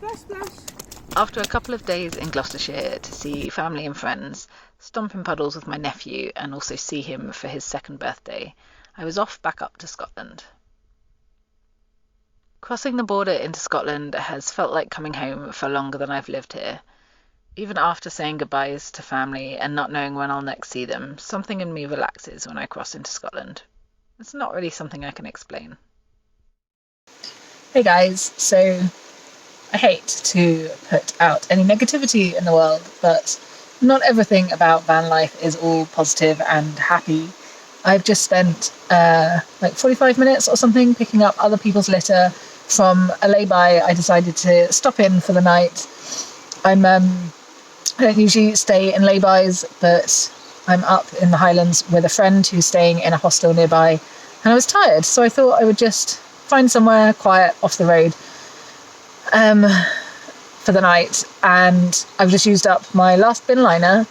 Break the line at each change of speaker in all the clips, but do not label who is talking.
Splash, splash.
After a couple of days in Gloucestershire to see family and friends, stomp in puddles with my nephew, and also see him for his second birthday, I was off back up to Scotland. Crossing the border into Scotland has felt like coming home for longer than I've lived here. Even after saying goodbyes to family and not knowing when I'll next see them, something in me relaxes when I cross into Scotland. It's not really something I can explain.
Hey guys, so I hate to put out any negativity in the world, but not everything about van life is all positive and happy. I've just spent like 45 minutes or something picking up other people's litter from a lay-by. I decided to stop in for the night. I don't usually stay in lay-bys, but I'm up in the Highlands with a friend who's staying in a hostel nearby, and I was tired, so I thought I would just find somewhere quiet off the road for the night. And I've just used up my last bin liner,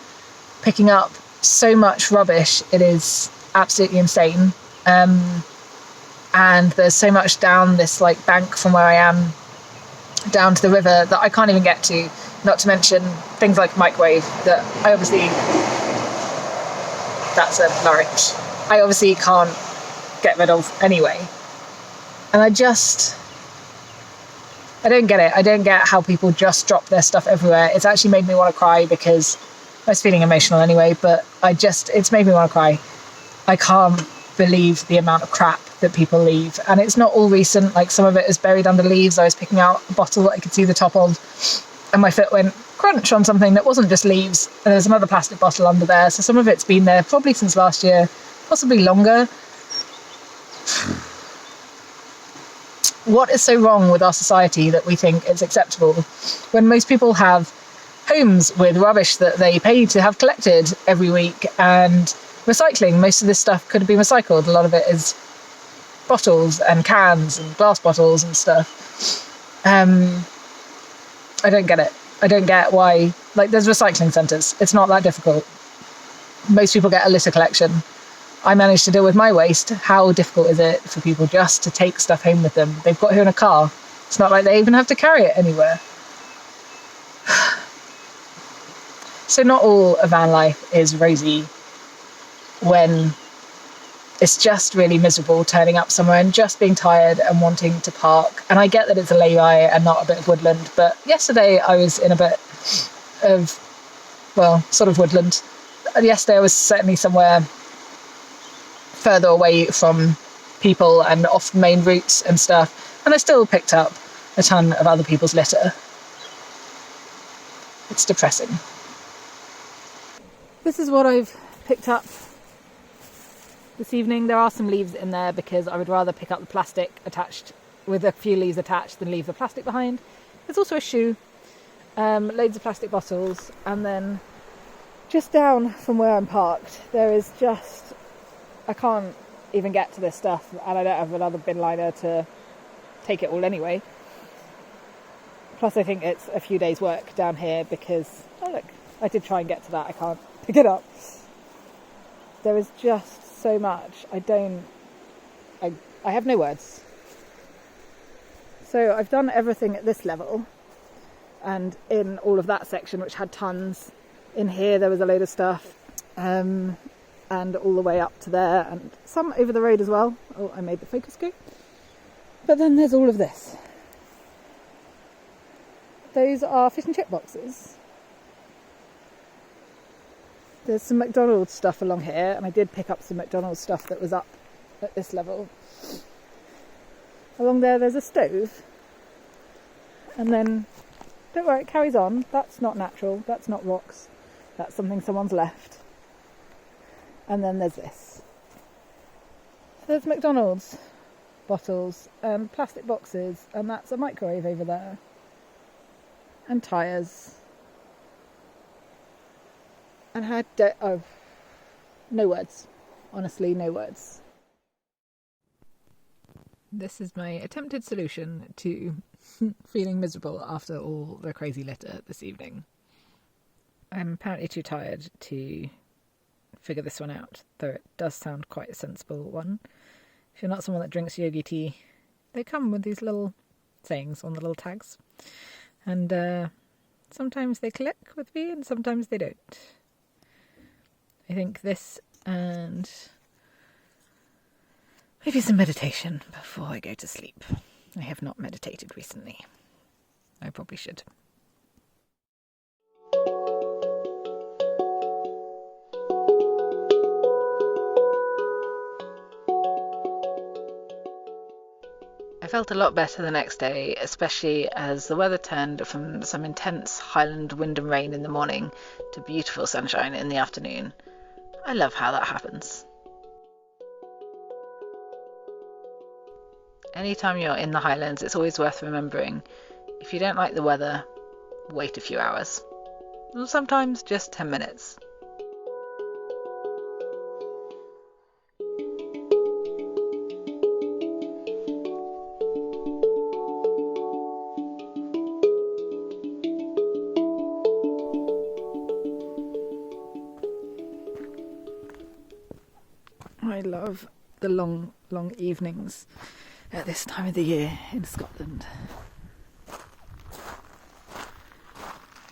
picking up so much rubbish. It is absolutely insane. And there's so much down this like bank from where I am down to the river that I can't even get to, not to mention things like microwave that that's a larynx, I obviously can't get rid of anyway. And I don't get it. I don't get how people just drop their stuff everywhere. It's actually made me want to cry because I was feeling emotional anyway, but it's made me want to cry. I can't believe the amount of crap that people leave. And it's not all recent, like some of it is buried under leaves. I was picking out a bottle that I could see the top of, and my foot went crunch on something that wasn't just leaves. And there's another plastic bottle under there. So some of it's been there probably since last year, possibly longer. What is so wrong with our society that we think it's acceptable when most people have homes with rubbish that they pay to have collected every week? And recycling, most of this stuff could have been recycled. A lot of it is bottles and cans and glass bottles and stuff. I don't get it. I don't get why, like, there's recycling centres. It's not that difficult. Most people get a litter collection. I managed to deal with my waste. How difficult is it for people just to take stuff home with them? They've got here in a car. It's not like they even have to carry it anywhere. So not all of van life is rosy when it's just really miserable turning up somewhere and just being tired and wanting to park. And I get that it's a lay-by and not a bit of woodland, but yesterday I was in a bit of, well, sort of woodland. Yesterday I was certainly somewhere further away from people and off main routes and stuff, and I still picked up a ton of other people's litter. It's depressing. This is what I've picked up this evening. There are some leaves in there because I would rather pick up the plastic attached with a few leaves attached than leave the plastic behind. There's also a shoe, loads of plastic bottles, and then just down from where I'm parked there is just, I can't even get to this stuff, and I don't have another bin liner to take it all anyway. Plus I think it's a few days work down here because, oh look, I did try and get to that, I can't pick it up. There is just so much. I have no words. So I've done everything at this level, and in all of that section, which had tons, in here there was a load of stuff, and all the way up to there, and some over the road as well. Oh, I made the focus go. But then there's all of this. Those are fish and chip boxes. There's some McDonald's stuff along here, and I did pick up some McDonald's stuff that was up at this level. Along there's a stove. And then, don't worry, it carries on. That's not natural, that's not rocks. That's something someone's left. And then there's this. So there's McDonald's bottles and plastic boxes, and that's a microwave over there. And tyres. And no words. Honestly, no words. This is my attempted solution to feeling miserable after all the crazy litter this evening. I'm apparently too tired to figure this one out, though it does sound quite a sensible one. If you're not someone that drinks yogi tea, they come with these little sayings on the little tags. And sometimes they click with me and sometimes they don't. I think this and maybe some meditation before I go to sleep. I have not meditated recently. I probably should.
I felt a lot better the next day, especially as the weather turned from some intense Highland wind and rain in the morning to beautiful sunshine in the afternoon. I love how that happens. Anytime you're in the Highlands, it's always worth remembering, if you don't like the weather, wait a few hours. Or sometimes just 10 minutes.
I love the long, long evenings at this time of the year in Scotland.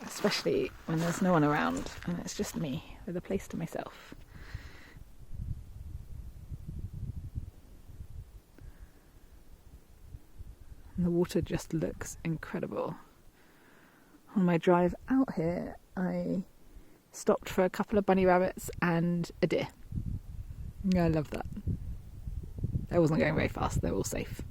Especially when there's no one around and it's just me with a place to myself. And the water just looks incredible. On my drive out here, I stopped for a couple of bunny rabbits and a deer. I love that. I wasn't going very fast, they're all safe.